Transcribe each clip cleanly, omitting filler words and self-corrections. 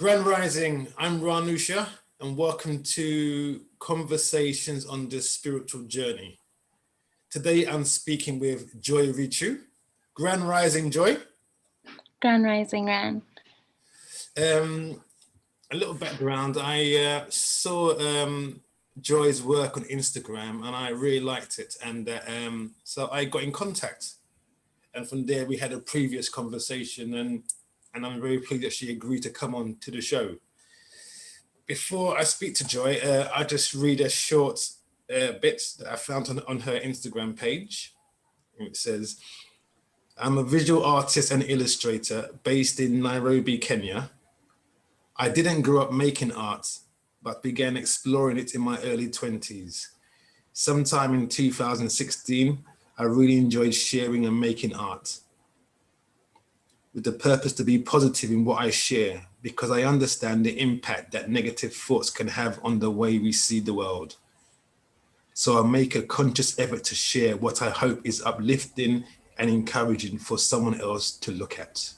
Grand Rising, I'm Ranusha, and welcome to Conversations on the Spiritual Journey. Today I'm speaking with Joy Richu. Grand Rising, Joy. Grand Rising, Ran. A little background, I saw Joy's work on Instagram and I really liked it. And so I got in contact. And from there we had a previous conversation and I'm very pleased that she agreed to come on to the show. Before I speak to Joy, I just read a short bit that I found on her Instagram page. It says, I'm a visual artist and illustrator based in Nairobi, Kenya. I didn't grow up making art, but began exploring it in my early 20s. Sometime in 2016, I really enjoyed sharing and making art, with the purpose to be positive in what I share, because I understand the impact that negative thoughts can have on the way we see the world. So I make a conscious effort to share what I hope is uplifting and encouraging for someone else to look at.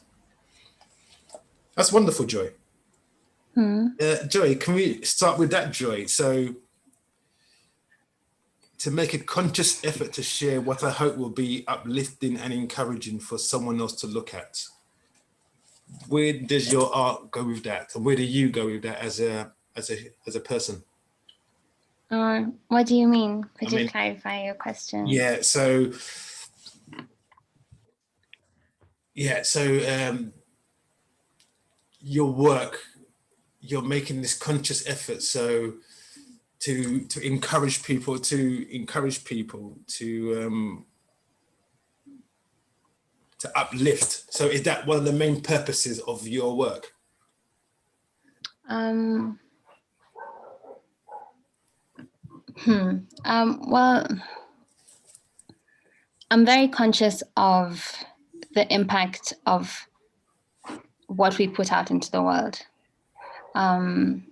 That's wonderful, Joy. Joy, can we start with that, Joy? So to make a conscious effort to share what I hope will be uplifting and encouraging for someone else to look at. Where does your art go with that? And where do you go with that as a person? What do you mean? Could you clarify your question? Your work, you're making this conscious effort to encourage people to uplift. So is that one of the main purposes of your work? Well, I'm very conscious of the impact of what we put out into the world. And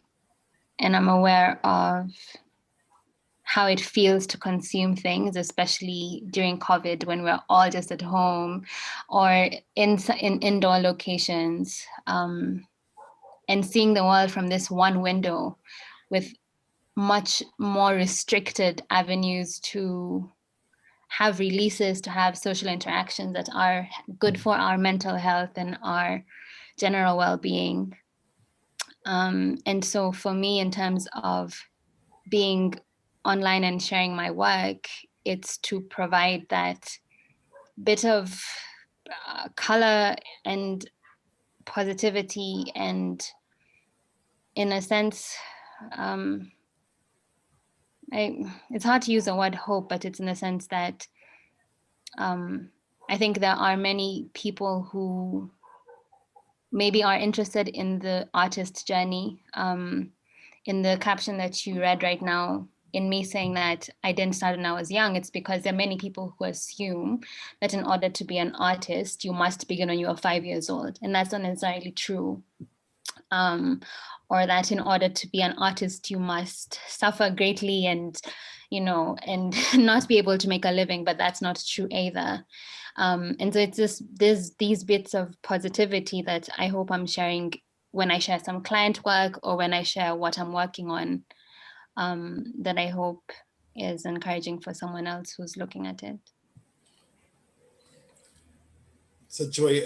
I'm aware of how it feels to consume things, especially during COVID when we're all just at home or in indoor locations, and seeing the world from this one window with much more restricted avenues to have releases, to have social interactions that are good for our mental health and our general well-being. And so for me, in terms of being online and sharing my work, it's to provide that bit of color and positivity and, in a sense, it's hard to use the word hope, but it's in the sense that I think there are many people who maybe are interested in the artist journey. In the caption that you read right now, in me saying that I didn't start when I was young, it's because there are many people who assume that in order to be an artist, you must begin when you are 5 years old. And that's not necessarily true. Or that in order to be an artist, you must suffer greatly and, and not be able to make a living, but that's not true either. And so it's just, there's these bits of positivity that I hope I'm sharing when I share some client work or when I share what I'm working on, that I hope is encouraging for someone else who's looking at it. So Joy,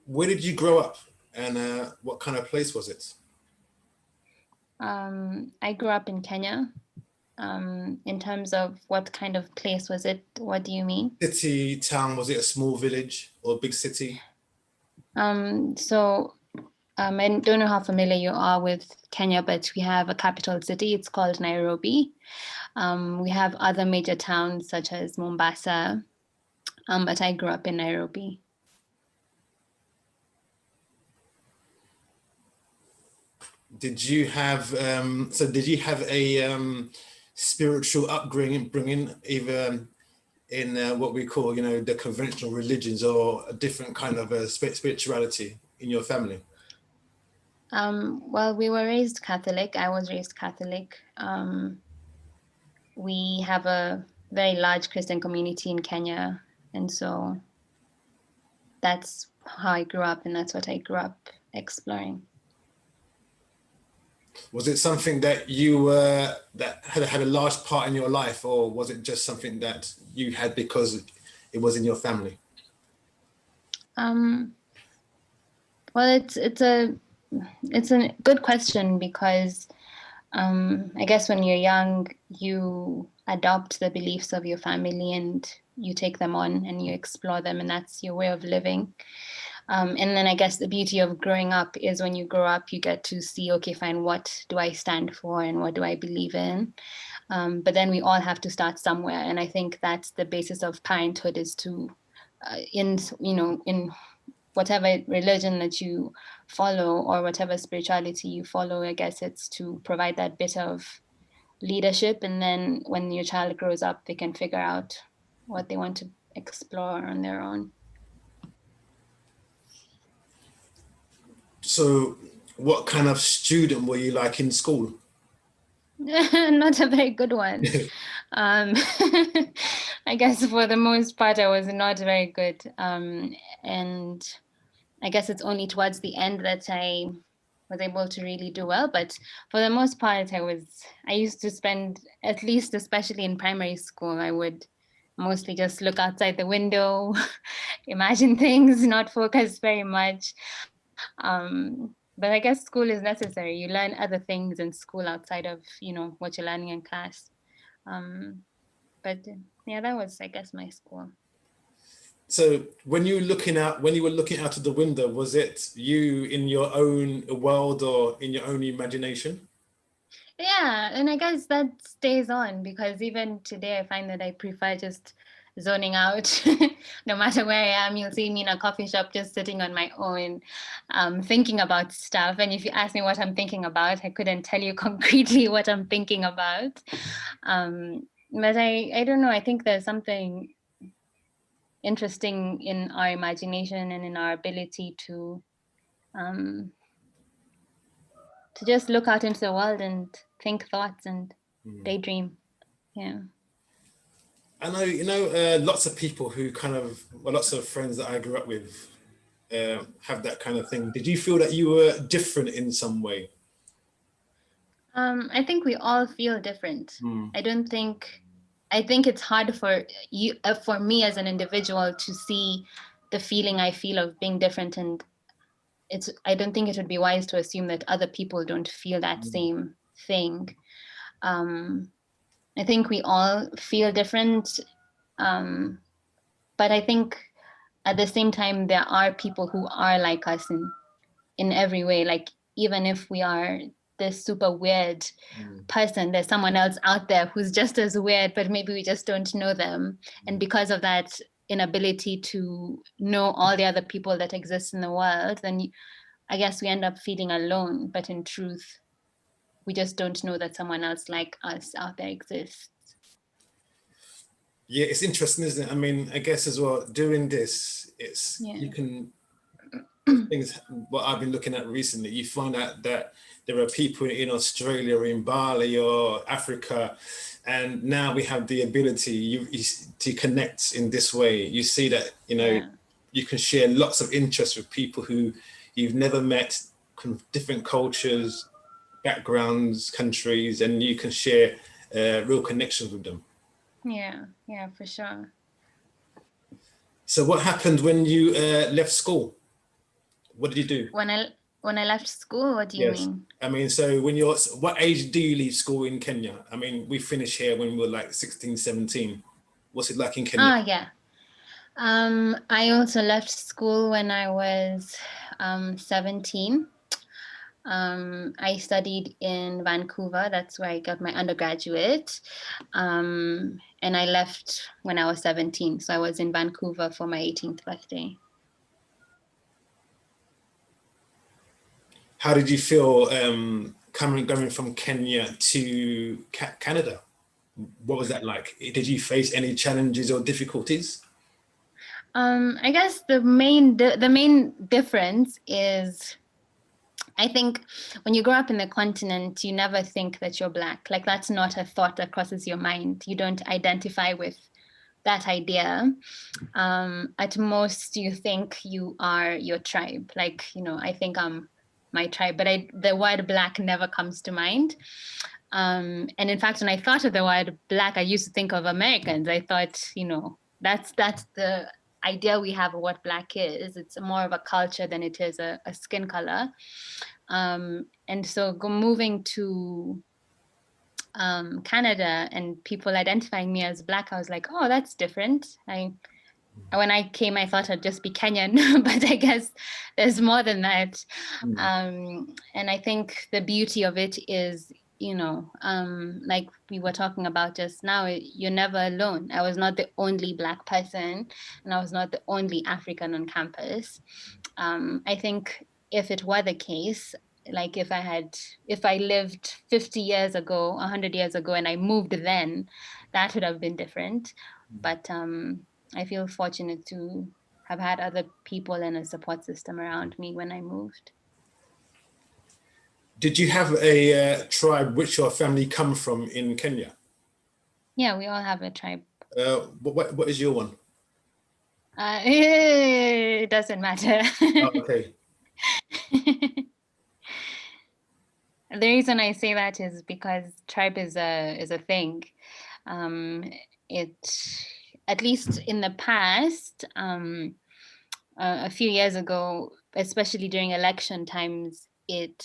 where did you grow up and what kind of place was it? I grew up in Kenya. In terms of what kind of place was it? What do you mean? City, town, was it a small village or a big city? I don't know how familiar you are with Kenya, but we have a capital city. It's called Nairobi. We have other major towns such as Mombasa, but I grew up in Nairobi. Did you have a spiritual upbringing, either in what we call, the conventional religions, or a different kind of spirituality in your family? Well, we were raised Catholic. I was raised Catholic. We have a very large Christian community in Kenya. And so that's how I grew up, and that's what I grew up exploring. Was it something that you that had a large part in your life, or was it just something that you had because it was in your family? Um, well, it's a good question because I guess when you're young, you adopt the beliefs of your family and you take them on and you explore them, and that's your way of living. And then I guess the beauty of growing up is when you grow up, you get to see, okay, fine, what do I stand for and what do I believe in? But then we all have to start somewhere, and I think that's the basis of parenthood is to, in whatever religion that you follow or whatever spirituality you follow, I guess it's to provide that bit of leadership. And then when your child grows up, they can figure out what they want to explore on their own. So, what kind of student were you like in school? Not a very good one. Um, I guess for the most part, I was not very good. And I guess it's only towards the end that I was able to really do well. But for the most part, I used to spend, at least especially in primary school, I would mostly just look outside the window, imagine things, not focus very much. But I guess school is necessary. You learn other things in school outside of, what you're learning in class. Um, but yeah, that was, I guess, my school. So, when you were looking out of the window, was it you in your own world or in your own imagination? Yeah, and I guess that stays on because even today I find that I prefer just zoning out. No matter where I am, you'll see me in a coffee shop just sitting on my own, thinking about stuff. And if you ask me what I'm thinking about, I couldn't tell you concretely what I'm thinking about. But I don't know, I think there's something interesting in our imagination and in our ability um, to just look out into the world and think thoughts and daydream. Yeah. I know, lots of people who lots of friends that I grew up with have that kind of thing. Did you feel that you were different in some way? I think we all feel different. Mm. I don't think, I think it's hard for you, for me as an individual to see the feeling I feel of being different. And I don't think it would be wise to assume that other people don't feel that same thing. Um, I think we all feel different. Um, but I think at the same time, there are people who are like us in every way. Like, even if we are this super weird person, there's someone else out there who's just as weird, but maybe we just don't know them. And because of that inability to know all the other people that exist in the world, then I guess we end up feeling alone. But in truth, we just don't know that someone else like us out there exists. Yeah, it's interesting, isn't it? I mean, I guess as well, doing this, you can things what I've been looking at recently, you find out that there are people in Australia or in Bali or Africa, and now we have the ability to connect in this way. You see that, you can share lots of interests with people who you've never met, different cultures, backgrounds, countries, and you can share real connections with them. Yeah, for sure. So what happened when you left school? What did you do? When I left school, what do you Yes. mean? I mean, so what age do you leave school in Kenya? I mean, we finished here when we were like 16, 17. What's it like in Kenya? Yeah. I also left school when I was 17. I studied in Vancouver. That's where I got my undergraduate. And I left when I was 17. So I was in Vancouver for my 18th birthday. How did you feel going from Kenya to Canada? What was that like? Did you face any challenges or difficulties? I guess the main difference is, I think when you grow up in the continent, you never think that you're Black. Like, that's not a thought that crosses your mind. You don't identify with that idea. At most, you think you are your tribe. Like, I think I'm my tribe, but the word Black never comes to mind. And in fact, when I thought of the word Black, I used to think of Americans. I thought, that's the idea we have of what Black is. It's more of a culture than it is a skin color. And so moving to Canada and people identifying me as Black, I was like, oh, that's different. When I came, I thought I'd just be Kenyan, but I guess there's more than that. And I think the beauty of it is, like we were talking about just now, you're never alone. I was not the only Black person, and I was not the only African on campus. I think if it were the case, like if I lived 50 years ago, 100 years ago, and I moved then, that would have been different. But I feel fortunate to have had other people and a support system around me when I moved. Did you have a tribe which your family come from in Kenya? Yeah, we all have a tribe. What is your one? It doesn't matter. Oh, okay. The reason I say that is because tribe is a thing. It, at least in the past, a few years ago, especially during election times, it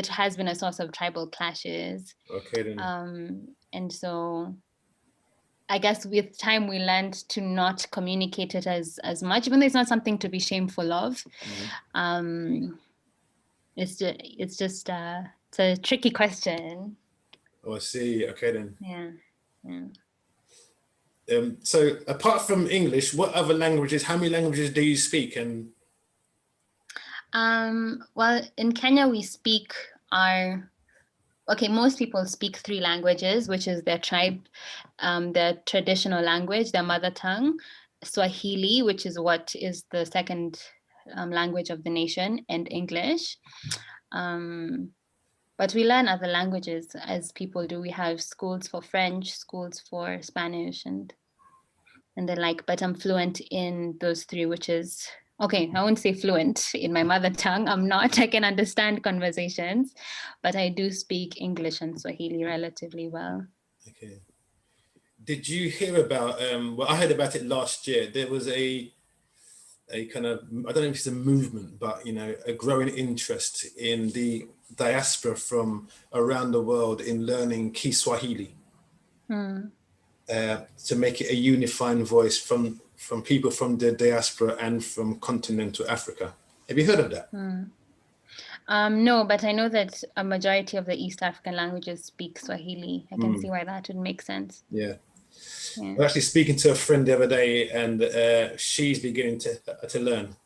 has been a source of tribal clashes. Okay then. And so I guess with time we learned to not communicate it as much, even though it's not something to be shameful of. It's just it's a tricky question. Oh, I see. Okay then. Yeah. So apart from English, what other languages, how many languages do you speak? And well, in Kenya we speak most people speak 3 languages, which is their tribe, their traditional language, their mother tongue, Swahili, which is what is the second language of the nation, and English. But we learn other languages as people do. We have schools for French, schools for Spanish, and the like. But I'm fluent in those 3, which is, okay, I won't say fluent in my mother tongue. I'm not. I can understand conversations, but I do speak English and Swahili relatively well. okay. Did you hear about, well, I heard about it last year. There was a kind of, I don't know if it's a movement, but, a growing interest in the diaspora from around the world in learning Kiswahili to make it a unifying voice from people from the diaspora and from continental Africa. Have you heard of that? No, but I know that a majority of the East African languages speak Swahili. I can see why that would make sense. Yeah. I was actually speaking to a friend the other day, and she's beginning to learn.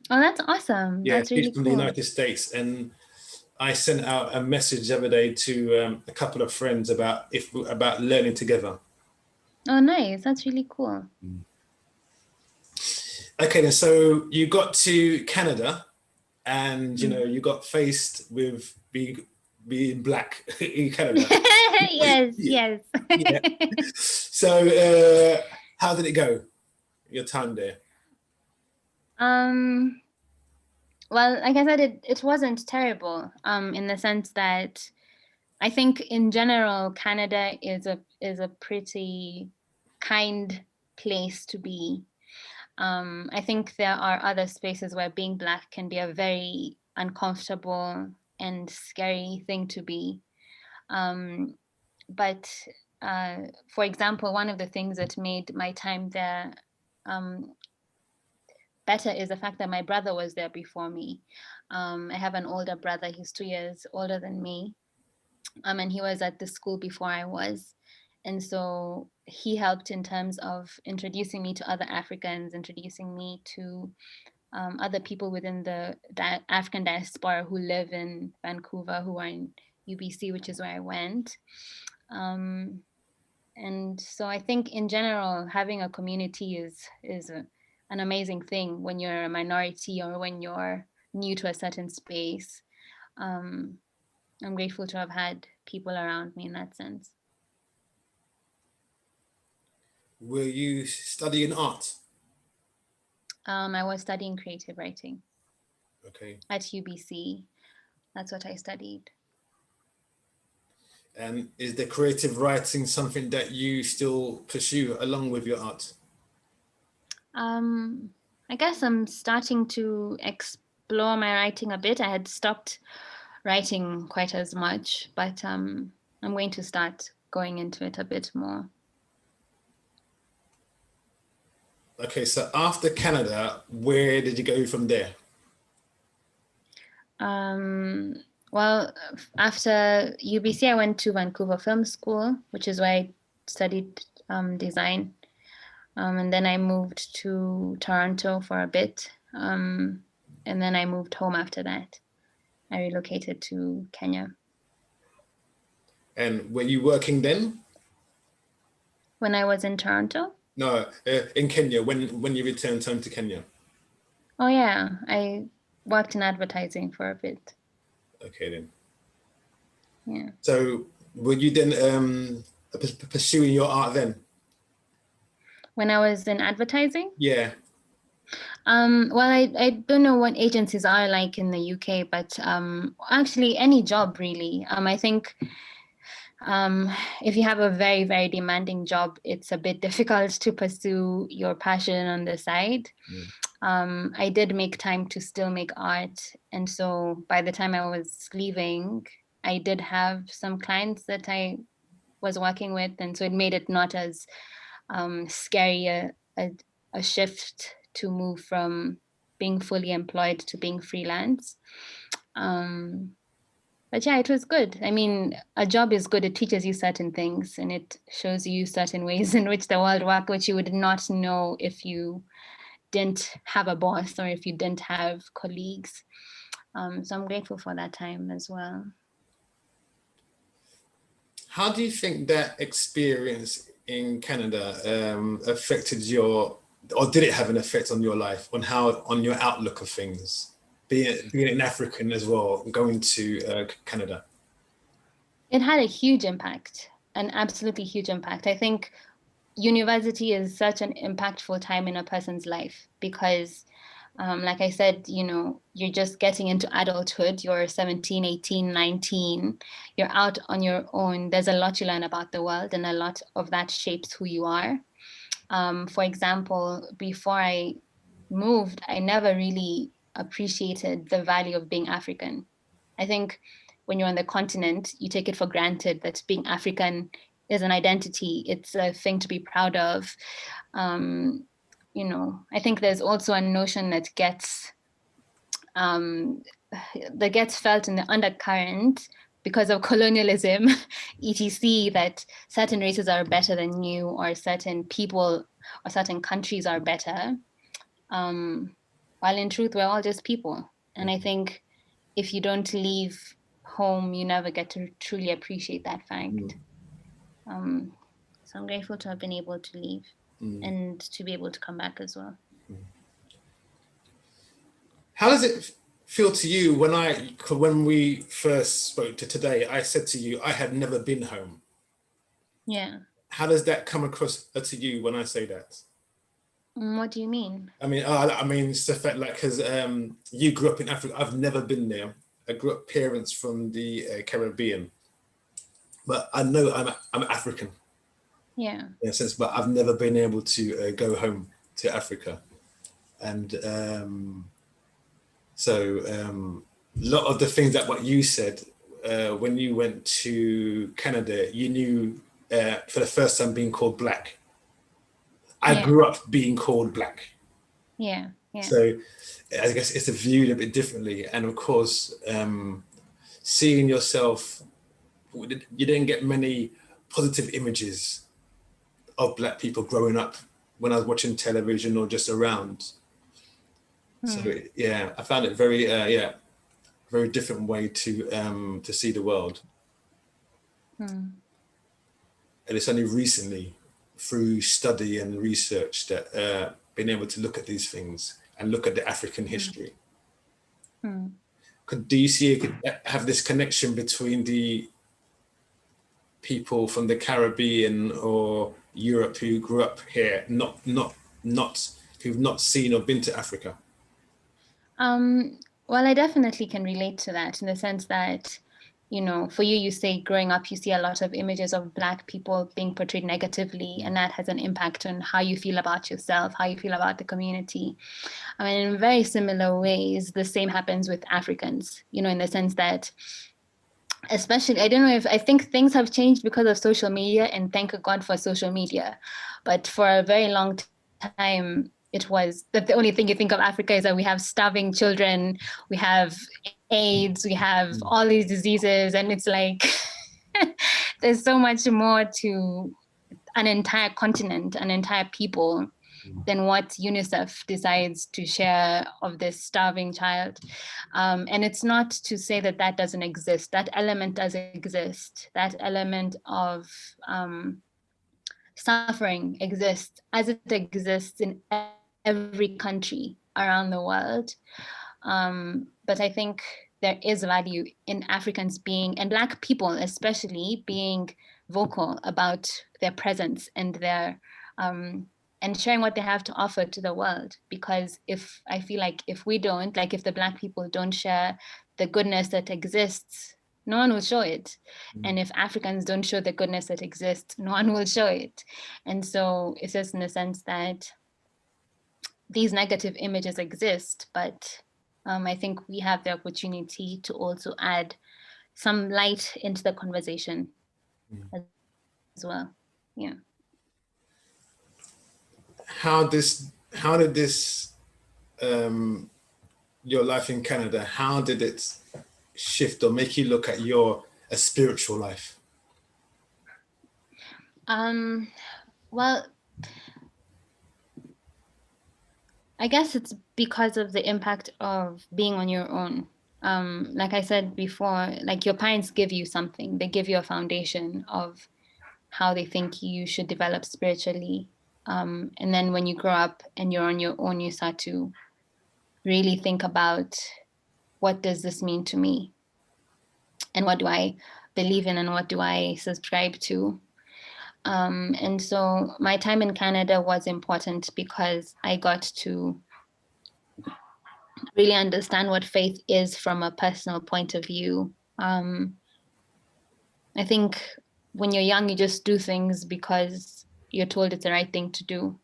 Oh, that's awesome. Yeah, that's really she's from cool. the United States, and I sent out a message the other day to a couple of friends about learning together. Oh, nice. That's really cool. Okay, then so you got to Canada, and you got faced with being Black in Canada. Yes. Yeah. So how did it go? Your time there? Well, like I said, it wasn't terrible. In the sense that I think in general, Canada is a pretty kind place to be. I think there are other spaces where being Black can be a very uncomfortable and scary thing to be. But for example, one of the things that made my time there better is the fact that my brother was there before me. I have an older brother, he's 2 years older than me. And he was at the school before I was. And so he helped in terms of introducing me to other Africans, introducing me to other people within the African diaspora who live in Vancouver, who are in UBC, which is where I went. And so I think in general, having a community is an amazing thing when you're a minority or when you're new to a certain space. I'm grateful to have had people around me in that sense. Were you studying art? I was studying creative writing. Okay. at UBC. That's what I studied. And is the creative writing something that you still pursue along with your art? Um, I guess I'm starting to explore my writing a bit. I had stopped writing quite as much, but I'm going to start going into it a bit more. Okay, so after Canada, where did you go from there? Um, well, after UBC, I went to Vancouver Film School, which is where I studied design. And then I moved to Toronto for a bit. And then I moved home after that. I relocated to Kenya. And were you working then? When I was in Toronto? No, in Kenya, when you returned home to Kenya. Oh, yeah. I worked in advertising for a bit. Okay, then. Yeah. So were you then pursuing your art then? When I was in advertising? Yeah. Well, I don't know what agencies are like in the UK, but actually any job really. I think if you have a very, very demanding job, it's a bit difficult to pursue your passion on the side. Mm. I did make time to still make art. And so by the time I was leaving, I did have some clients that I was working with. And so it made it not as scary a shift to move from being fully employed to being freelance. But yeah, it was good. I mean, a job is good. It teaches you certain things and it shows you certain ways in which the world works, which you would not know if you didn't have a boss or if you didn't have colleagues. So I'm grateful for that time as well. How do you think that experience in Canada affected your, or did it have an effect on your life, on your outlook of things, being an African as well, going to Canada? It had a huge impact, an absolutely huge impact. I think university is such an impactful time in a person's life because like I said, you're just getting into adulthood. You're 17, 18, 19. You're out on your own. There's a lot you learn about the world, and a lot of that shapes who you are. For example, before I moved, I never really appreciated the value of being African. I think when you're on the continent, you take it for granted that being African is an identity, it's a thing to be proud of. Um, I think there's also a notion um, that gets felt in the undercurrent because of colonialism, etc., that certain races are better than you, or certain people or certain countries are better. While in truth, we're all just people. And I think if you don't leave home, you never get to truly appreciate that fact. Mm. So I'm grateful to have been able to leave Mm. and to be able to come back as well. How does it feel to you when we first spoke to today? I said to you, I had never been home. Yeah. How does that come across to you when I say that? What do you mean? I mean, it's the fact like because you grew up in Africa. I've never been there. I grew up parents from the Caribbean, but I know I'm African Yeah. in a sense, but I've never been able to go home to Africa, and so a lot of the things that what you said when you went to Canada, you knew for the first time being called black. I Yeah. grew up being called black. Yeah. Yeah. So I guess it's viewed a bit differently. And of course, seeing yourself, you didn't get many positive images of black people growing up when I was watching television or just around. So yeah, I found it very different way to see the world. And it's only recently through study and research that been able to look at these things and look at the African history. Do you see have this connection between the people from the Caribbean or Europe who grew up here, not who've not seen or been to Africa? Well, I definitely can relate to that in the sense that, you know, for you, you say growing up, you see a lot of images of Black people being portrayed negatively, and that has an impact on how you feel about yourself, how you feel about the community. I mean, in very similar ways, the same happens with Africans, you know, in the sense that, especially, I don't know if I think things have changed because of social media, and thank God for social media. But for a very long time, it was that the only thing you think of Africa is that we have starving children, we have AIDS, we have all these diseases, and it's like there's so much more to an entire continent, an entire people, than what UNICEF decides to share of this starving child. And it's not to say that that doesn't exist. That element does exist. That element of suffering exists as it exists in every country around the world. But I think there is value in Africans being, and Black people especially, being vocal about their presence and their and sharing what they have to offer to the world. Because if I feel like if we don't, like if the Black people don't share the goodness that exists, no one will show it. And if Africans don't show the goodness that exists, no one will show it. And so it's just in the sense that these negative images exist, but I think we have the opportunity to also add some light into the conversation as well. Yeah. How did this your life in Canada, how did it shift or make you look at your a spiritual life? Well, I guess it's because of the impact of being on your own. Like I said before, like your parents give you something, they give you a foundation of how they think you should develop spiritually. And then when you grow up and you're on your own, you start to really think about, what does this mean to me? And what do I believe in, and what do I subscribe to? And so my time in Canada was important because I got to really understand what faith is from a personal point of view. I think when you're young, you just do things because you're told it's the right thing to do.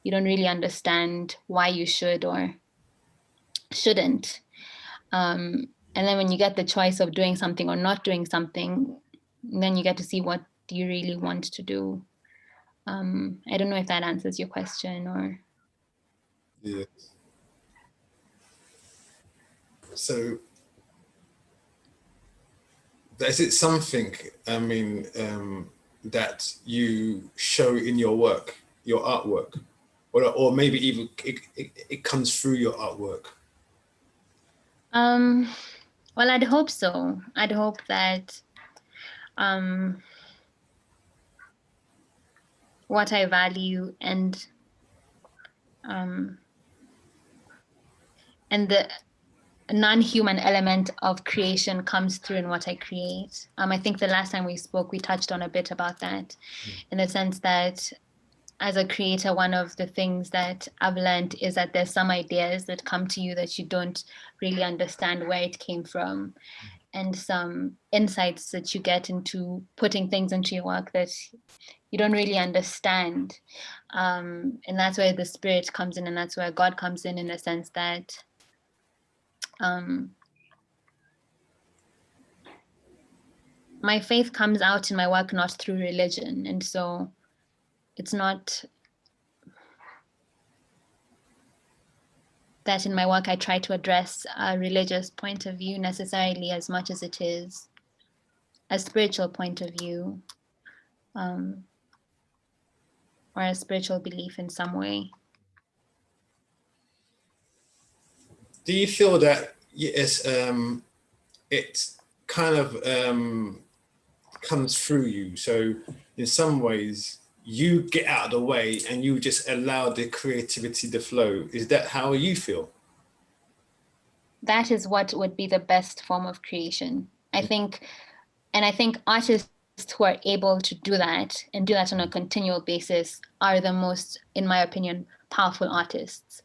You don't really understand why you should or shouldn't. And then when you get the choice of doing something or not doing something, then you get to see what you really want to do. I don't know if that answers your question or. Yeah. So is it something, I mean, that you show in your work, your artwork, or maybe even it comes through your artwork? Well, I'd hope so. I'd hope that what I value and the non-human element of creation comes through in what I create. I think the last time we spoke, we touched on a bit about that, in the sense that as a creator, one of the things that I've learned is that there's some ideas that come to you that you don't really understand where it came from, and some insights that you get into putting things into your work that you don't really understand. And that's where the spirit comes in, and that's where God comes in the sense that my faith comes out in my work not through religion. And so it's not that in my work I try to address a religious point of view necessarily, as much as it is a spiritual point of view, or a spiritual belief in some way. Do you feel that yes, it kind of comes through you? So in some ways, you get out of the way and you just allow the creativity to flow. Is that how you feel? That is what would be the best form of creation, I think. And I think artists who are able to do that and do that on a continual basis are the most, in my opinion, powerful artists.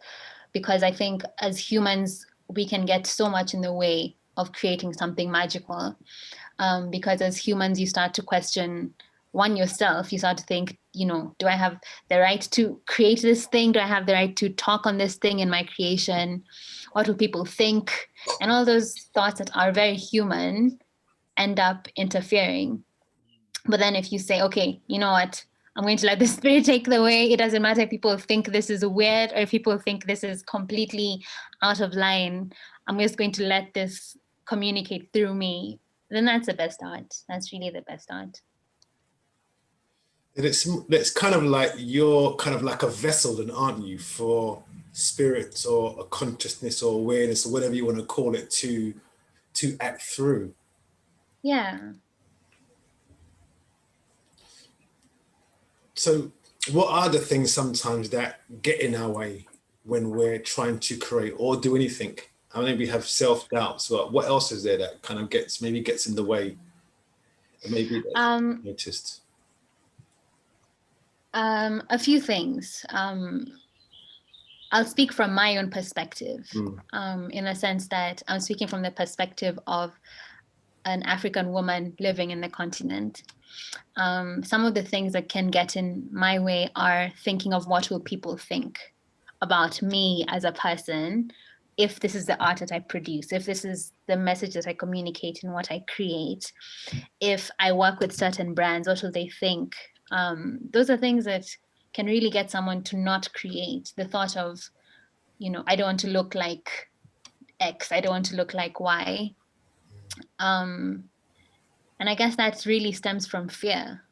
Because I think as humans, we can get so much in the way of creating something magical. Because as humans, you start to question yourself. You start to think, do I have the right to create this thing? Do I have the right to talk on this thing in my creation? What will people think? And all those thoughts that are very human end up interfering. But then if you say, okay, you know what? I'm going to let the spirit take the way. It doesn't matter if people think this is weird or if people think this is completely out of line. I'm just going to let this communicate through me. Then that's the best art. That's really the best art. And it's kind of like you're kind of like a vessel, then, aren't you, for spirit or a consciousness or awareness or whatever you want to call it to act through. Yeah. So what are the things sometimes that get in our way when we're trying to create or do anything? I mean, we have self-doubts, but what else is there that kind of gets in the way? Maybe that noticed. A few things. I'll speak from my own perspective, in a sense that I'm speaking from the perspective of an African woman living in the continent. Some of the things that can get in my way are thinking of what will people think about me as a person if this is the art that I produce, if this is the message that I communicate in what I create, if I work with certain brands, what will they think? Those are things that can really get someone to not create. The thought of, I don't want to look like X, I don't want to look like Y. And I guess that really stems from fear.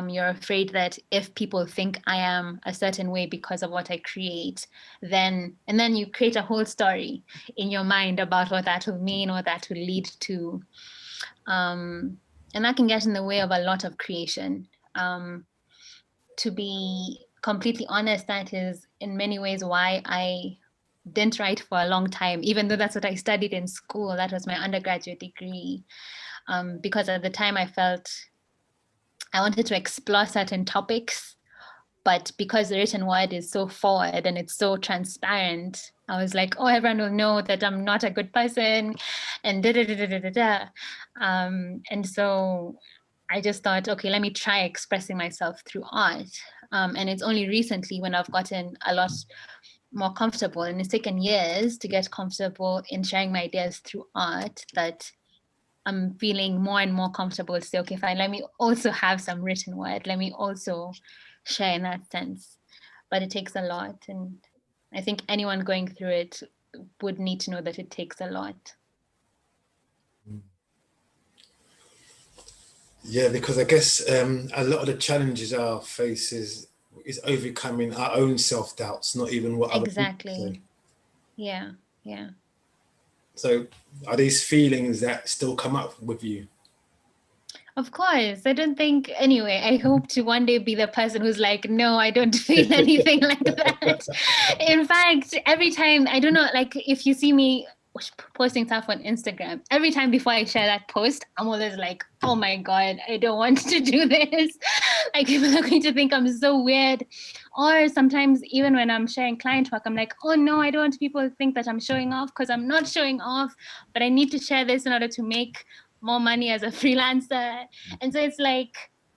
You're afraid that if people think I am a certain way because of what I create, then you create a whole story in your mind about what that will mean, what that will lead to. And that can get in the way of a lot of creation. To be completely honest, that is in many ways why I didn't write for a long time, even though that's what I studied in school. That was my undergraduate degree. Because at the time I felt I wanted to explore certain topics, but because the written word is so forward and it's so transparent, I was like, oh, everyone will know that I'm not a good person, and da da da da da da. And so I just thought, okay, let me try expressing myself through art. And it's only recently when I've gotten a lot more comfortable, and it's taken years to get comfortable in sharing my ideas through art, that I'm feeling more and more comfortable to say, okay, fine, let me also have some written word. Let me also share in that sense. But it takes a lot. And I think anyone going through it would need to know that it takes a lot. Yeah, because I guess a lot of the challenges our face is overcoming our own self-doubts, not even what other people say. Yeah. So are these feelings that still come up with you? Of course. I don't think, anyway, I hope to one day be the person who's like, no, I don't feel anything like that. In fact, every time, I don't know, like if you see me posting stuff on Instagram, every time before I share that post, I'm always like, oh my God, I don't want to do this. Like people are going to think I'm so weird. Or sometimes even when I'm sharing client work, I'm like, oh no, I don't want people to think that I'm showing off, because I'm not showing off, but I need to share this in order to make more money as a freelancer. And so it's like,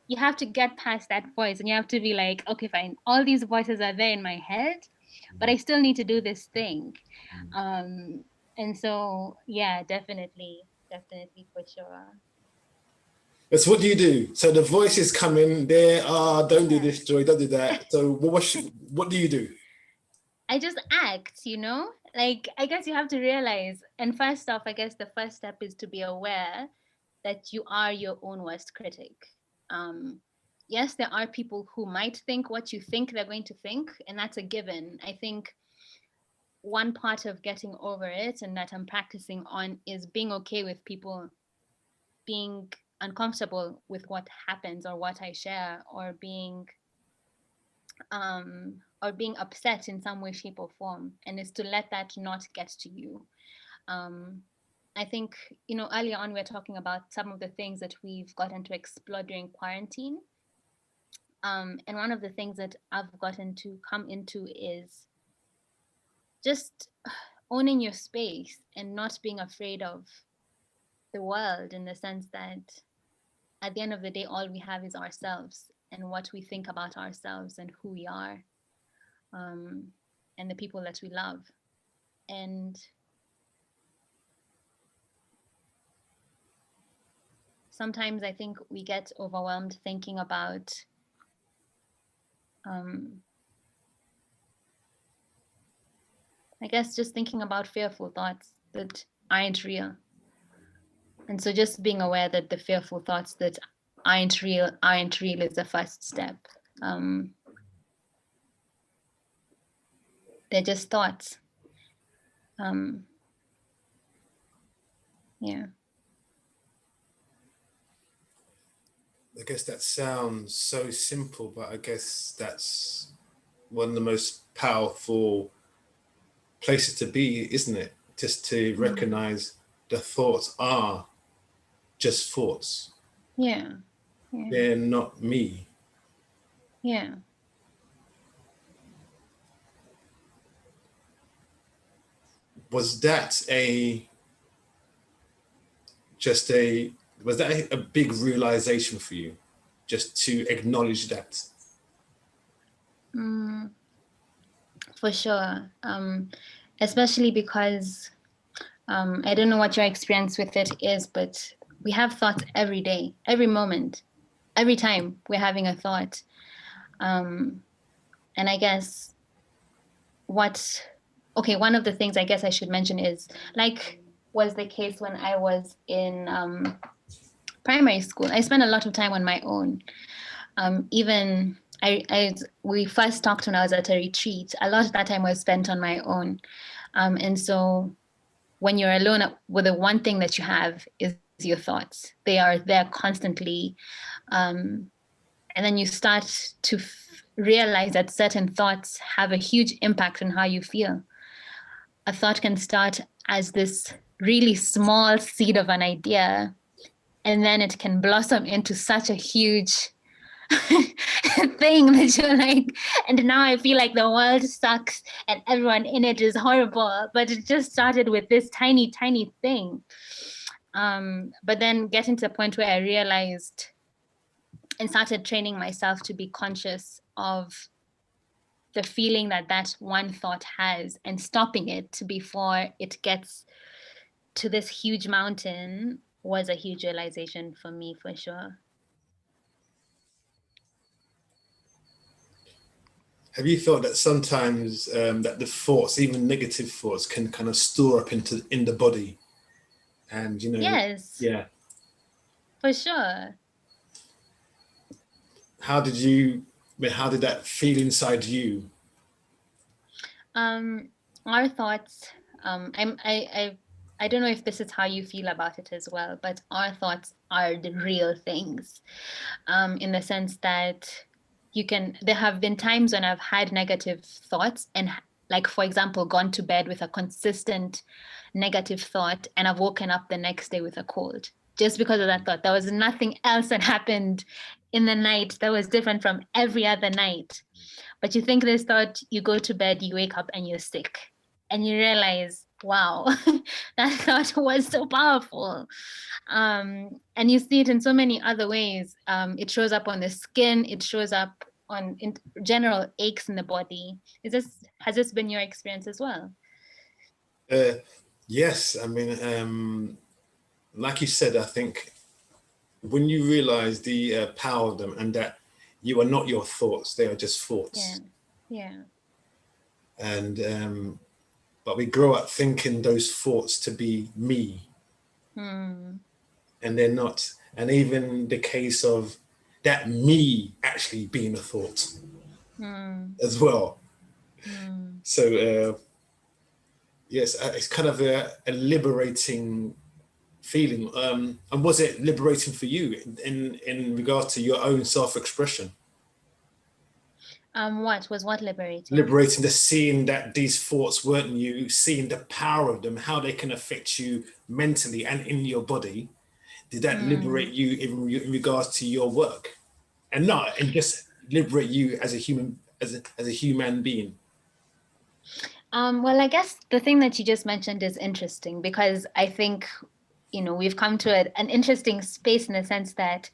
you have to get past that voice and you have to be like, okay, fine, all these voices are there in my head, but I still need to do this thing. And so, yeah, definitely for sure. That's what do you do? So the voices come in there, don't do this, Joy, don't do that. So what do you do? I just act, like, I guess you have to realize, and first off, I guess the first step is to be aware that you are your own worst critic. Yes, there are people who might think what you think they're going to think, and that's a given. I think one part of getting over it, and that I'm practicing on, is being okay with people being uncomfortable with what happens or what I share, or being upset in some way, shape, or form, and is to let that not get to you. I think, earlier on, we are talking about some of the things that we've gotten to explore during quarantine. And one of the things that I've gotten to come into is just owning your space and not being afraid of the world, in the sense that at the end of the day, all we have is ourselves and what we think about ourselves and who we are, and the people that we love. And sometimes I think we get overwhelmed thinking about I guess just thinking about fearful thoughts that aren't real. And so just being aware that the fearful thoughts that aren't real is the first step. They're just thoughts. Yeah. I guess that sounds so simple, but I guess that's one of the most powerful places to be, isn't it? Just to recognize the thoughts are just thoughts. Yeah. They're not me. Yeah. Was that a big realization for you, just to acknowledge that? For sure. Especially because I don't know what your experience with it is, but we have thoughts every day, every moment, every time we're having a thought. And I guess one of the things I guess I should mention is, like was the case when I was in primary school, I spent a lot of time on my own. Even we first talked when I was at a retreat. A lot of that time was spent on my own. And so when you're alone, well, the one thing that you have is your thoughts. They are there constantly. And then you start to realize that certain thoughts have a huge impact on how you feel. A thought can start as this really small seed of an idea, and then it can blossom into such a huge thing that you're like, and now I feel like the world sucks and everyone in it is horrible, but it just started with this tiny thing. But then getting to the point where I realized and started training myself to be conscious of the feeling that one thought has, and stopping it before it gets to this huge mountain, was a huge realization for me, for sure. Have you felt that sometimes that the thoughts, even negative thoughts, can kind of store up in the body, and Yes. Yeah. For sure. How did that feel inside you? Our thoughts. I don't know if this is how you feel about it as well, but our thoughts are the real things. In the sense that there have been times when I've had negative thoughts, and, like, for example, gone to bed with a consistent negative thought, and I've woken up the next day with a cold just because of that thought. There was nothing else that happened in the night that was different from every other night. But you think this thought, you go to bed, you wake up and you're sick. And you realize, wow, that thought was so powerful. And you see it in so many other ways. It shows up on the skin, it shows up in general aches in the body. Has this been your experience as well? Yes, I mean, like you said, I think when you realize the power of them, and that you are not your thoughts, they are just thoughts. Yeah. And but we grow up thinking those thoughts to be me, and they're not. And even the case of that me actually being a thought as well. So yes, it's kind of a liberating feeling. And was it liberating for you in regards to your own self-expression? What liberating? Liberating, the seeing that these thoughts weren't you, seeing the power of them, how they can affect you mentally and in your body. Did that liberate you in regards to your work, and just liberate you as a human, as a human being? Well, I guess the thing that you just mentioned is interesting because I think, we've come to an interesting space in the sense that,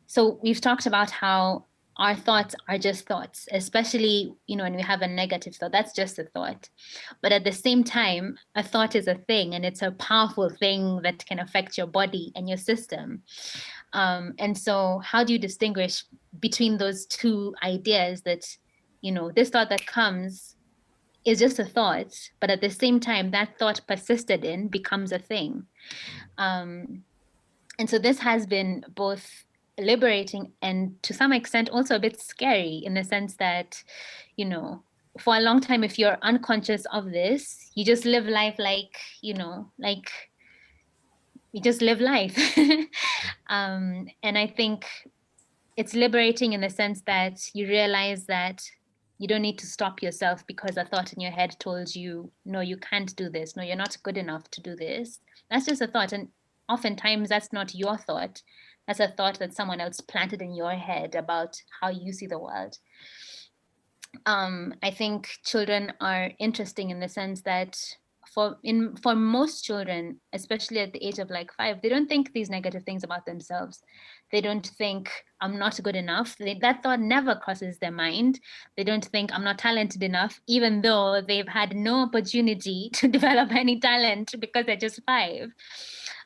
so we've talked about how our thoughts are just thoughts, especially, when we have a negative thought, that's just a thought. But at the same time, a thought is a thing and it's a powerful thing that can affect your body and your system. And so how do you distinguish between those two ideas that, this thought that comes is just a thought, but at the same time, that thought persisted in becomes a thing. And so this has been both liberating and to some extent also a bit scary in the sense that, for a long time, if you're unconscious of this, you just live life like, like you just live life. And I think it's liberating in the sense that you realize that you don't need to stop yourself because a thought in your head told you, no, you can't do this. No, you're not good enough to do this. That's just a thought. And oftentimes that's not your thought. That's a thought that someone else planted in your head about how you see the world. I think children are interesting in the sense that for most children, especially at the age of like 5, they don't think these negative things about themselves. They don't think I'm not good enough. That thought never crosses their mind. They don't think I'm not talented enough, even though they've had no opportunity to develop any talent because they're just 5.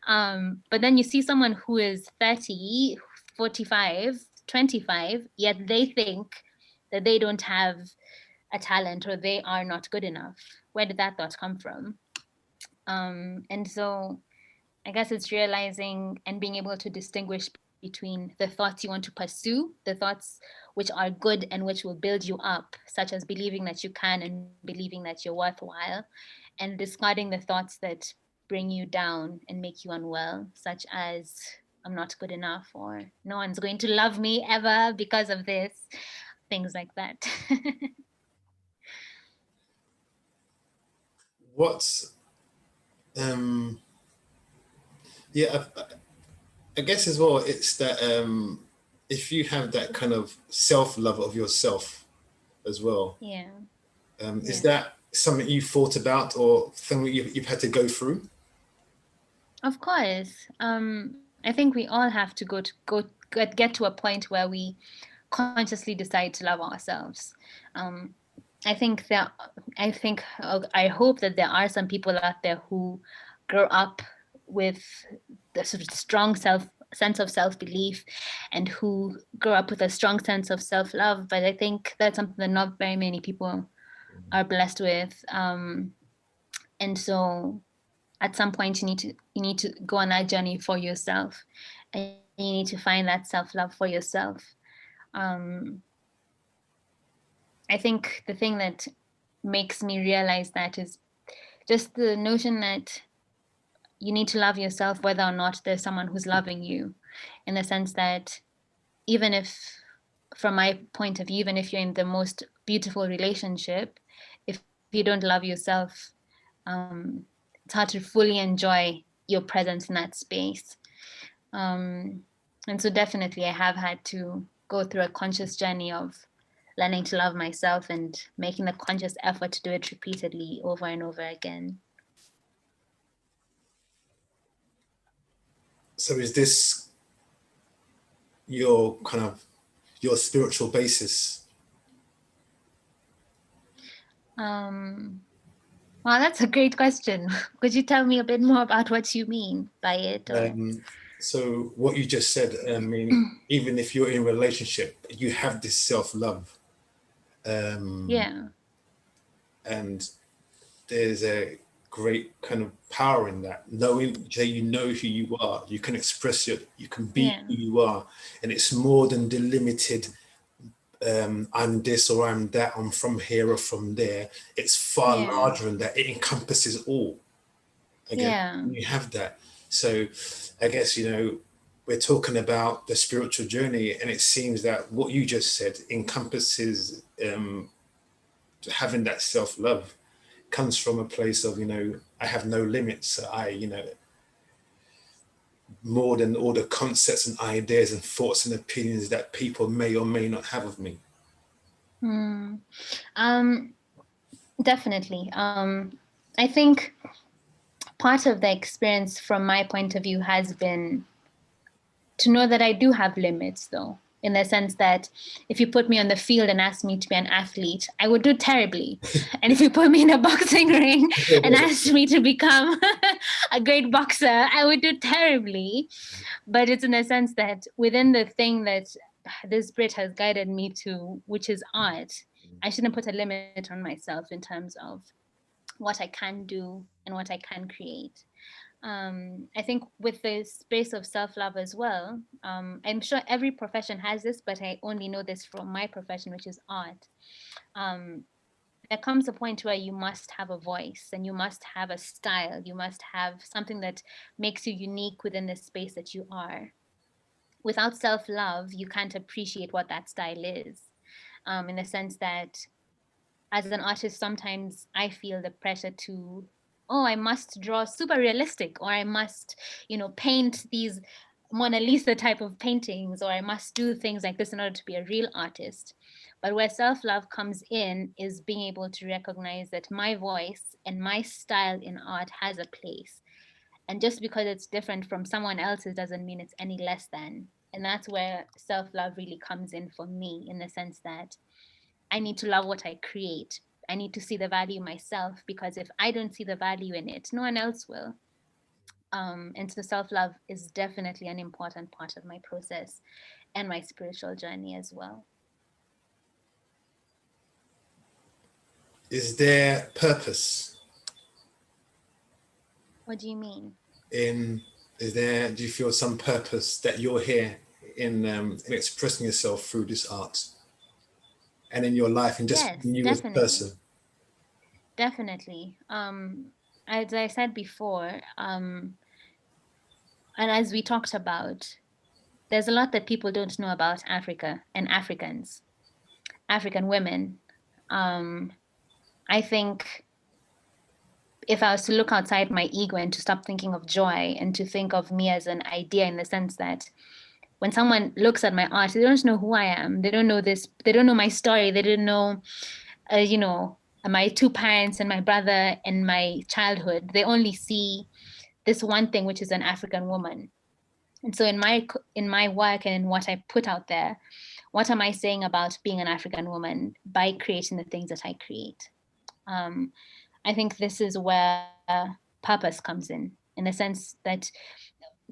But then you see someone who is 30, 45, 25, yet they think that they don't have a talent or they are not good enough. Where did that thought come from? And so I guess it's realizing and being able to distinguish between the thoughts you want to pursue, the thoughts which are good and which will build you up, such as believing that you can and believing that you're worthwhile, and discarding the thoughts that bring you down and make you unwell, such as I'm not good enough or no one's going to love me ever because of this, things like that. What's yeah, I guess as well, it's that if you have that kind of self-love of yourself as well, Yeah. is Yeah. that something you thought about or something you've had to go through? Of course. I think we all have to get to a point where we consciously decide to love ourselves. Um, I think that I hope that there are some people out there who grow up with the sort of strong sense of self-belief and who grow up with a strong sense of self-love. But I think that's something that not very many people are blessed with. And so at some point you need to go on that journey for yourself, and you need to find that self-love for yourself. um, I think the thing that makes me realize that is just the notion that you need to love yourself whether or not there's someone who's loving you, in the sense that even if, from my point of view, even if you're in the most beautiful relationship, if you don't love yourself, um, it's hard to fully enjoy your presence in that space. And so definitely I have had to go through a conscious journey of learning to love myself and making the conscious effort to do it repeatedly over and over again. So is this your kind of your spiritual basis? Well, that's a great question. Could you tell me a bit more about what you mean by it? Or So what you just said, I mean, even if you're in a relationship, you have this self-love, yeah, and there's a great kind of power in that, knowing that you know who you are, you can express it, you can be yeah, who you are, and it's more than delimited. I'm this or I'm that, I'm from here or from there. It's far yeah, larger than that. It encompasses all. Again, yeah, you have that. So I guess, we're talking about the spiritual journey, and it seems that what you just said encompasses having that self-love comes from a place of, I have no limits. More than all the concepts and ideas and thoughts and opinions that people may or may not have of me. Hmm. Um, Definitely. I think part of the experience from my point of view has been to know that I do have limits, though, in the sense that if you put me on the field and ask me to be an athlete, I would do terribly. And if you put me in a boxing ring and ask me to become a great boxer, I would do terribly. But it's in the sense that within the thing that this Spirit has guided me to, which is art, I shouldn't put a limit on myself in terms of what I can do and what I can create. I think with the space of self-love as well, I'm sure every profession has this, but I only know this from my profession, which is art. There comes a point where you must have a voice and you must have a style. You must have something that makes you unique within the space that you are. Without self-love, you can't appreciate what that style is, in the sense that as an artist, sometimes I feel the pressure to, oh, I must draw super realistic, or I must, paint these Mona Lisa type of paintings, or I must do things like this in order to be a real artist. But where self love comes in is being able to recognize that my voice and my style in art has a place. And just because it's different from someone else's doesn't mean it's any less than. And that's where self love really comes in for me, in the sense that I need to love what I create. I need to see the value myself, because if I don't see the value in it, no one else will. And so self love is definitely an important part of my process and my spiritual journey as well. Is there purpose What do you mean? do you feel some purpose that you're here in expressing yourself through this art and in your life and just Yes, you as a definitely. person? Definitely. As I said before, and as we talked about, there's a lot that people don't know about Africa and Africans, African women. Um, I think if I was to look outside my ego and to stop thinking of joy and to think of me as an idea, in the sense that when someone looks at my art, they don't know who I am. They don't know this. They don't know my story. They don't know, my two parents and my brother and my childhood. They only see this one thing, which is an African woman. And so in my work and in what I put out there, what am I saying about being an African woman by creating the things that I create? Um, I think this is where purpose comes in the sense that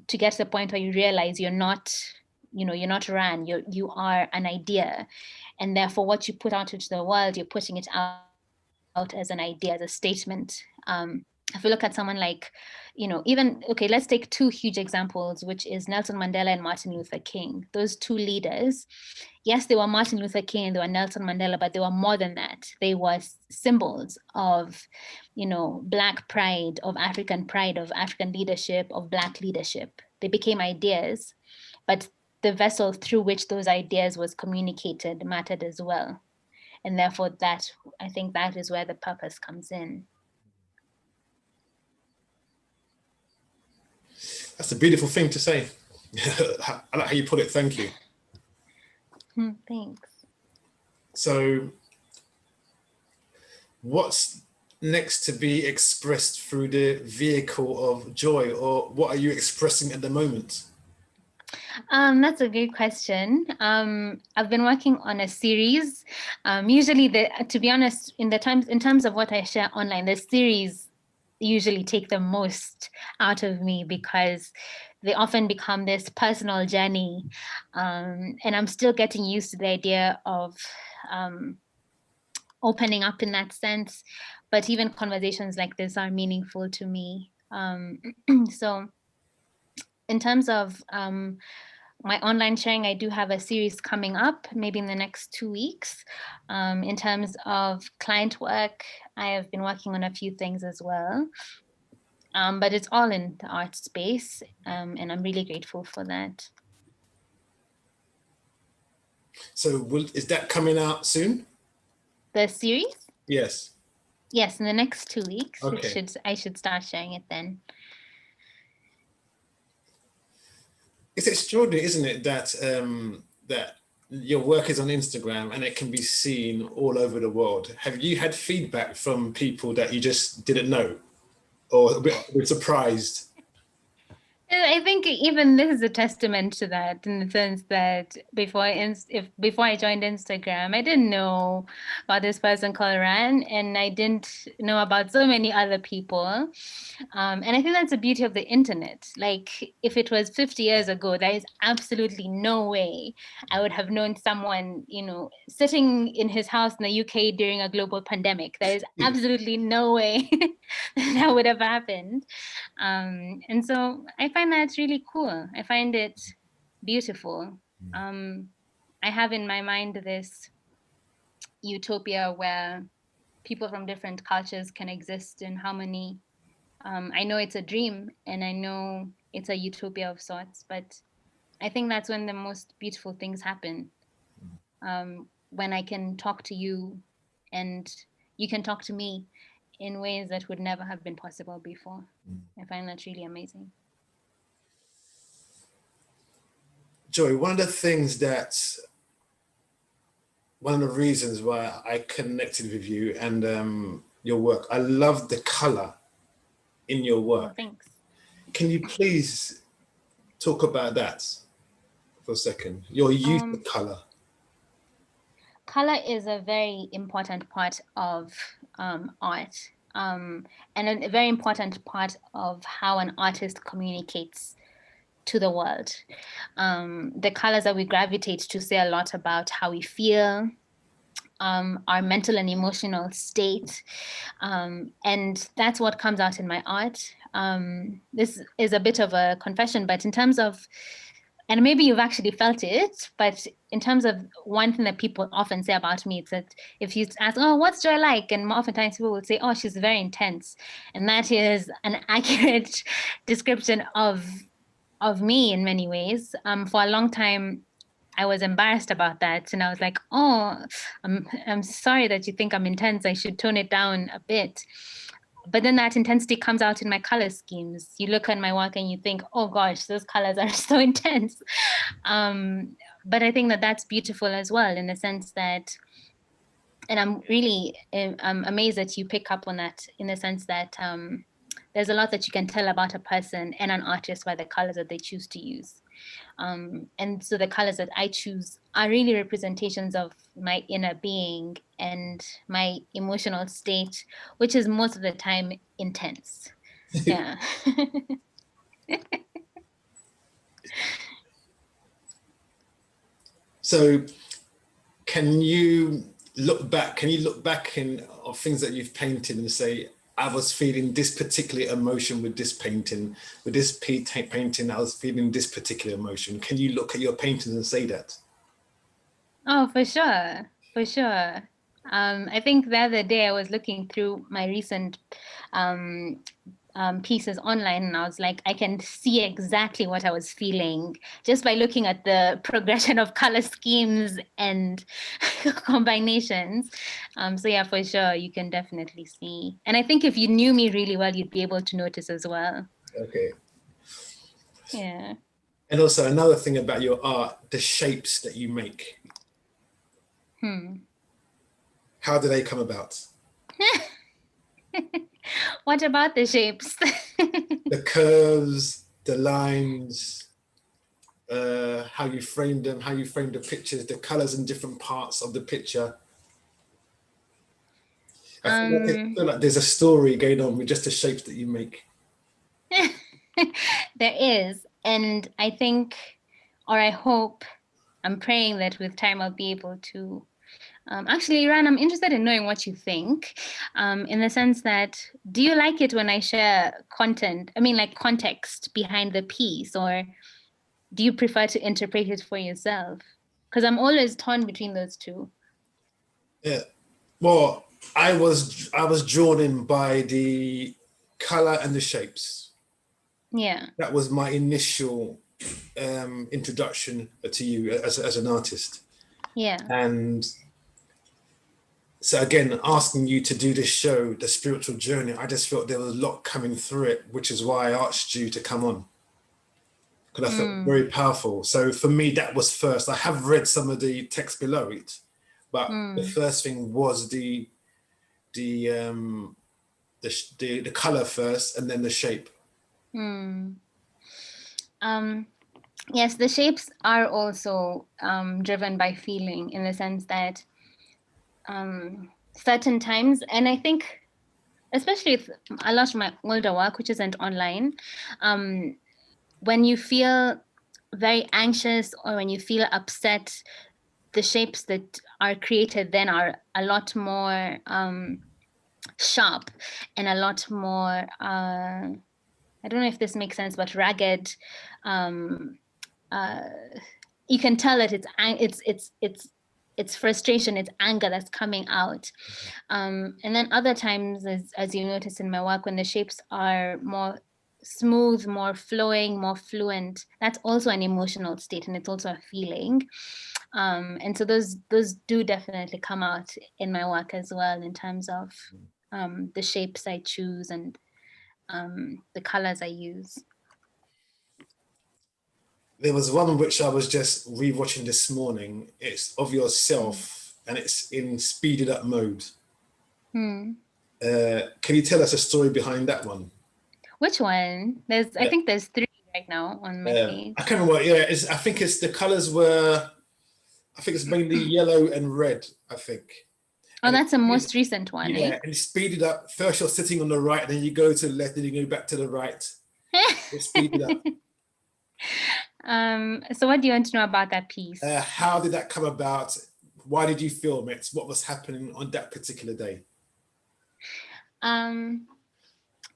to get to the point where you realize you're not Ran, you are an idea. And therefore what you put out into the world, you're putting it out as an idea, as a statement. If we look at someone like, even, okay, let's take two huge examples, which is Nelson Mandela and Martin Luther King. Those two leaders, yes, they were Martin Luther King and they were Nelson Mandela, but they were more than that. They were symbols of, Black pride, of African leadership, of Black leadership. They became ideas, but the vessel through which those ideas was communicated mattered as well. And therefore I think that is where the purpose comes in. That's a beautiful thing to say. I like how you put it. Thank you. Thanks. So what's next to be expressed through the vehicle of joy, or what are you expressing at the moment? That's a great question. I've been working on a series. Usually, to be honest, in terms of what I share online, the series usually take the most out of me, because they often become this personal journey, and I'm still getting used to the idea of opening up in that sense. But even conversations like this are meaningful to me. So, in terms of my online sharing, I do have a series coming up, maybe in the next 2 weeks. In terms of client work, I have been working on a few things as well. But it's all in the art space, and I'm really grateful for that. So is that coming out soon? The series? Yes. Yes, in the next 2 weeks. Okay. I should start sharing it then. It's extraordinary, isn't it, that your work is on Instagram and it can be seen all over the world. Have you had feedback from people that you just didn't know or a bit surprised? I think even this is a testament to that, in the sense that before I joined Instagram, I didn't know about this person called Ran, and I didn't know about so many other people. And I think that's the beauty of the internet. Like, if it was 50 years ago, there is absolutely no way I would have known someone, sitting in his house in the UK during a global pandemic. There is absolutely no way that would have happened. And so I find that really cool. I find it beautiful. I have in my mind this utopia where people from different cultures can exist in harmony. I know it's a dream and I know it's a utopia of sorts, but I think that's when the most beautiful things happen. When I can talk to you and you can talk to me in ways that would never have been possible before. I find that really amazing. Joy, one of the reasons why I connected with you and your work, I love the color in your work. Oh, thanks. Can you please talk about that for a second? Your use of color. Color is a very important part of art, and a very important part of how an artist communicates to the world. The colors that we gravitate to say a lot about how we feel, our mental and emotional state. And that's what comes out in my art. This is a bit of a confession, but in terms of, and maybe you've actually felt it, but in terms of one thing that people often say about me, it's that if you ask, oh, what's Joy like? And oftentimes people will say, oh, she's very intense. And that is an accurate description of me in many ways. For a long time, I was embarrassed about that. And I was like, oh, I'm sorry that you think I'm intense. I should tone it down a bit. But then that intensity comes out in my color schemes. You look at my work and you think, oh gosh, those colors are so intense. But I think that that's beautiful as well, in the sense that, and I'm really amazed that you pick up on that, in the sense that there's a lot that you can tell about a person and an artist by the colors that they choose to use. And so the colors that I choose are really representations of my inner being and my emotional state, which is most of the time intense. Yeah. So can you look back of things that you've painted and say, I was feeling this particular emotion with this painting, with this painting, I was feeling this particular emotion. Can you look at your paintings and say that? Oh, for sure. For sure. I think the other day I was looking through my recent pieces online, and I was like, I can see exactly what I was feeling just by looking at the progression of color schemes and combinations. So yeah, for sure, you can definitely see. And I think if you knew me really well, you'd be able to notice as well. Okay. Yeah. And also another thing about your art, the shapes that you make. How do they come about? What about the shapes? The curves, the lines, how you frame them, how you frame the pictures, the colors in different parts of the picture. I feel like there's a story going on with just the shapes that you make. There is. And I think, or I hope, I'm praying that with time I'll be able to. Actually, Iran, I'm interested in knowing what you think, in the sense that, do you like it when I share content? I mean, like context behind the piece, or do you prefer to interpret it for yourself? Because I'm always torn between those two. Yeah. Well, I was drawn in by the color and the shapes. Yeah. That was my initial introduction to you as an artist. Yeah. And so again, asking you to do this show, The Spiritual Journey, I just felt there was a lot coming through it, which is why I asked you to come on. because I felt very powerful. So for me, that was first. I have read some of the text below it, but the first thing was the color first, and then the shape. Yes, the shapes are also driven by feeling, in the sense that certain times, and I think especially with a lot of my older work, which isn't online, when you feel very anxious or when you feel upset, the shapes that are created then are a lot more sharp and a lot more, I don't know if this makes sense, but ragged. You can tell that it's frustration, it's anger that's coming out. And then other times, as you notice in my work, when the shapes are more smooth, more flowing, more fluent, that's also an emotional state, and it's also a feeling. And so those do definitely come out in my work as well, in terms of the shapes I choose and the colors I use. There was one which I was just rewatching this morning. It's of yourself, and it's in speeded up mode. Can you tell us a story behind that one? Which one? I think there's 3 right now on my page. I can't remember. Yeah, I think it's the colors were. I think it's mainly yellow and red. I think. Oh, that's the most recent one. Yeah, and speed it up. First, you're sitting on the right, then you go to the left, then you go back to the right. It's speeded up. So what do you want to know about that piece? How did that come about? Why did you film it? What was happening on that particular day?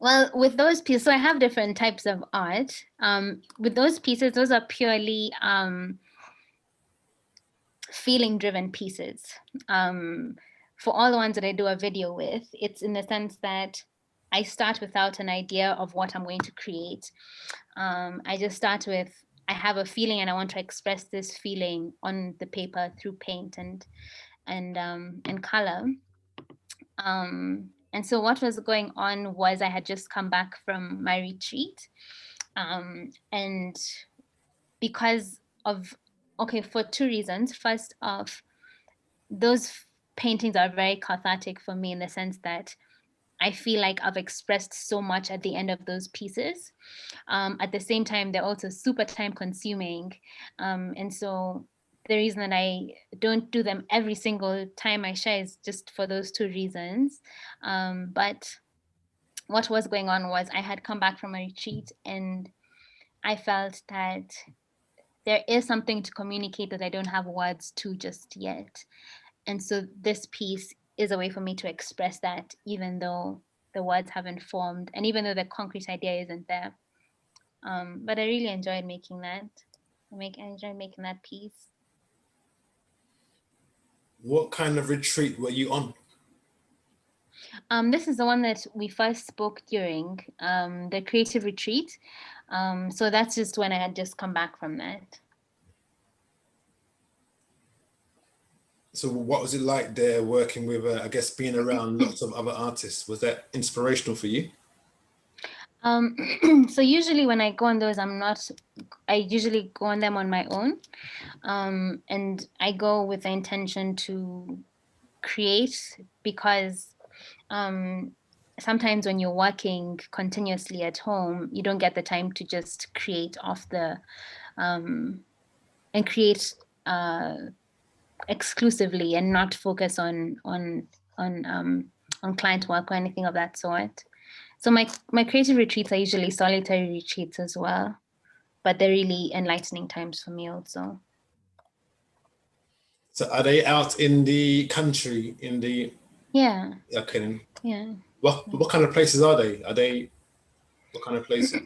Well, with those pieces, so I have different types of art. With those pieces, those are purely feeling-driven pieces. For all the ones that I do a video with, it's in the sense that I start without an idea of what I'm going to create. I just start with, I have a feeling and I want to express this feeling on the paper through paint and color. And so what was going on was I had just come back from my retreat. And because of, for 2 reasons. First off, those paintings are very cathartic for me, in the sense that I feel like I've expressed so much at the end of those pieces. At the same time, they're also super time consuming. And so the reason that I don't do them every single time I share is just for those 2 reasons. But what was going on was I had come back from a retreat, and I felt that there is something to communicate that I don't have words to just yet. And so this piece is a way for me to express that, even though the words haven't formed and even though the concrete idea isn't there. But I really enjoyed making that. I enjoyed making that piece. What kind of retreat were you on? This is the one that we first spoke during, the creative retreat. So that's just when I had just come back from that. So what was it like there working with, I guess, being around lots of other artists? Was that inspirational for you? So usually when I go on those, I usually go on them on my own. And I go with the intention to create, because sometimes when you're working continuously at home, you don't get the time to just create off the, and create exclusively and not focus on client work or anything of that sort. So my creative retreats are usually solitary retreats as well, but they're really enlightening times for me also. So are they out in the country, in the? Yeah. Okay. Yeah. What kind of places are they? What kind of places?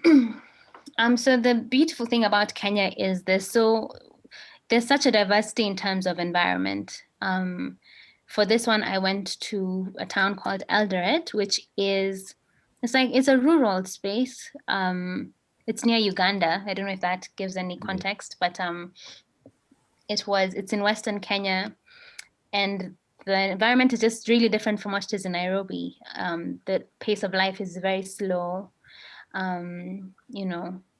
So the beautiful thing about Kenya is there's such a diversity in terms of environment. For this one, I went to a town called Eldoret, which is, it's a rural space. It's near Uganda. I don't know if that gives any context, but it's in Western Kenya, and the environment is just really different from what it is in Nairobi. The pace of life is very slow.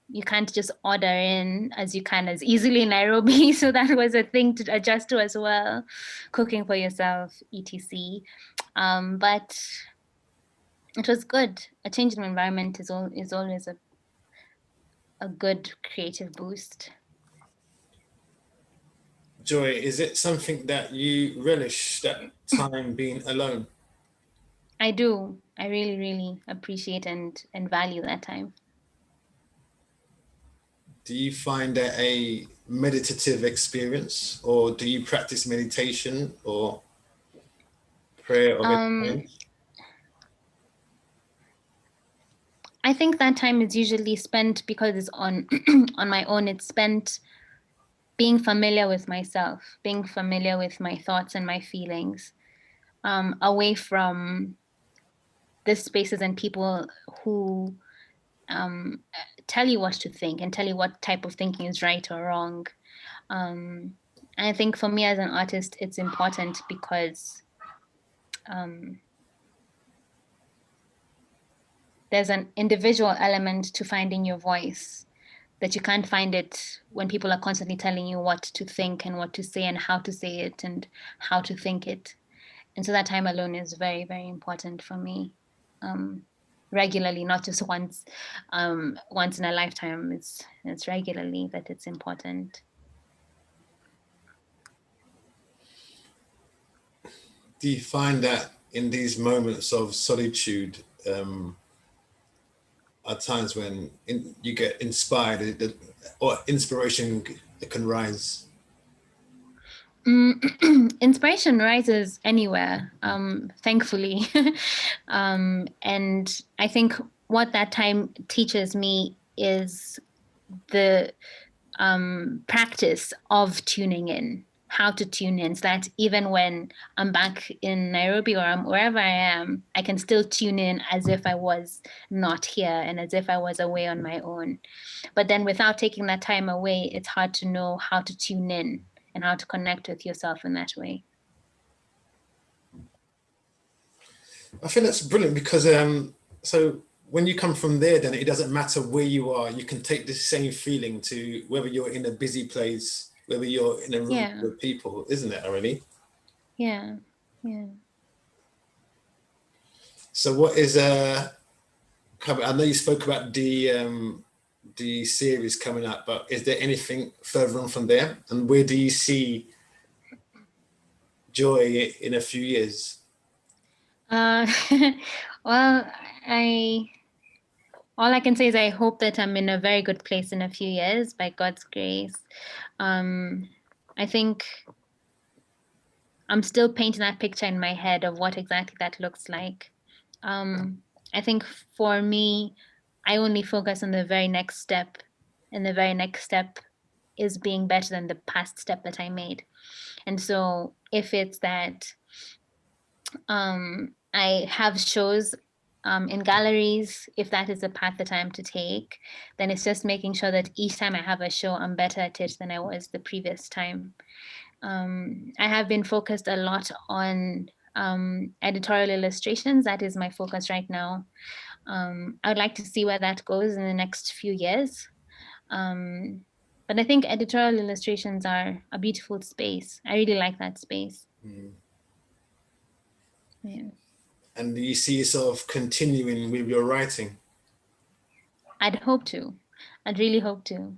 you can't just order in as you can as easily in Nairobi. So that was a thing to adjust to as well, cooking for yourself, etc. But it was good. A change in environment is always a good creative boost. Joy, is it something that you relish, that time being alone? I do. I really, really appreciate and value that time. Do you find that a meditative experience, or do you practice meditation or prayer of any kind? I think that time is usually spent, because it's on on my own. It's spent being familiar with myself, being familiar with my thoughts and my feelings, away from the spaces and people who tell you what to think and tell you what type of thinking is right or wrong. I think for me as an artist, it's important because there's an individual element to finding your voice that you can't find it when people are constantly telling you what to think and what to say and how to say it and how to think it. And so that time alone is very, very important for me. Regularly, not just once in a lifetime. It's regularly that it's important. Do you find that in these moments of solitude, are times when you get inspired, or inspiration can rise? Inspiration rises anywhere, thankfully. And I think what that time teaches me is the practice of tuning in, how to tune in, so that even when I'm back in Nairobi or I'm wherever I am, I can still tune in as if I was not here and as if I was away on my own. But then without taking that time away, it's hard to know how to tune in and how to connect with yourself in that way. I think that's brilliant because so when you come from there, then it doesn't matter where you are. You can take the same feeling to whether you're in a busy place, whether you're in a room Yeah. with people, isn't it, already? Yeah. Yeah. So what is I know you spoke about the series coming up, but is there anything further on from there? And where do you see Joy in a few years? Uh, well, all I can say is I hope that I'm in a very good place in a few years by God's grace. I think I'm still painting that picture in my head of what exactly that looks like. I think for me, I only focus on the very next step, and the very next step is being better than the past step that I made. And so if it's that I have shows in galleries, if that is the path that I'm to take, then it's just making sure that each time I have a show, I'm better at it than I was the previous time. I have been focused a lot on editorial illustrations. That is my focus right now. I would like to see where that goes in the next few years. But I think editorial illustrations are a beautiful space. I really like that space. Yeah. And do you see yourself continuing with your writing? I'd hope to. I'd really hope to.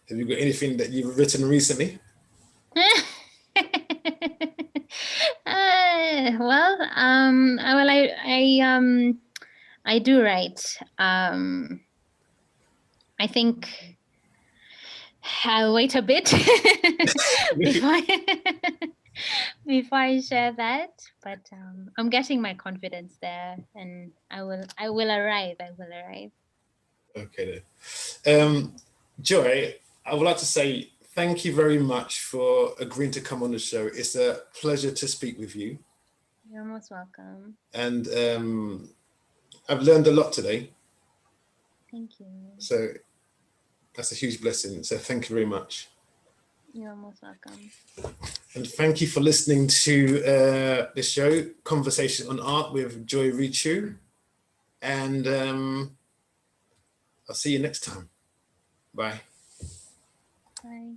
Have you got anything that you've written recently? I do write. I think I'll wait a bit before before I share that. But I'm getting my confidence there, and I will arrive. I will arrive. Okay then. Joy, I would like to say thank you very much for agreeing to come on the show. It's a pleasure to speak with you. You're most welcome. And I've learned a lot today. Thank you. So that's a huge blessing. So thank you very much. You're most welcome. And thank you for listening to the show, Conversation on Art with Joy Richu. And I'll see you next time. Bye. Bye.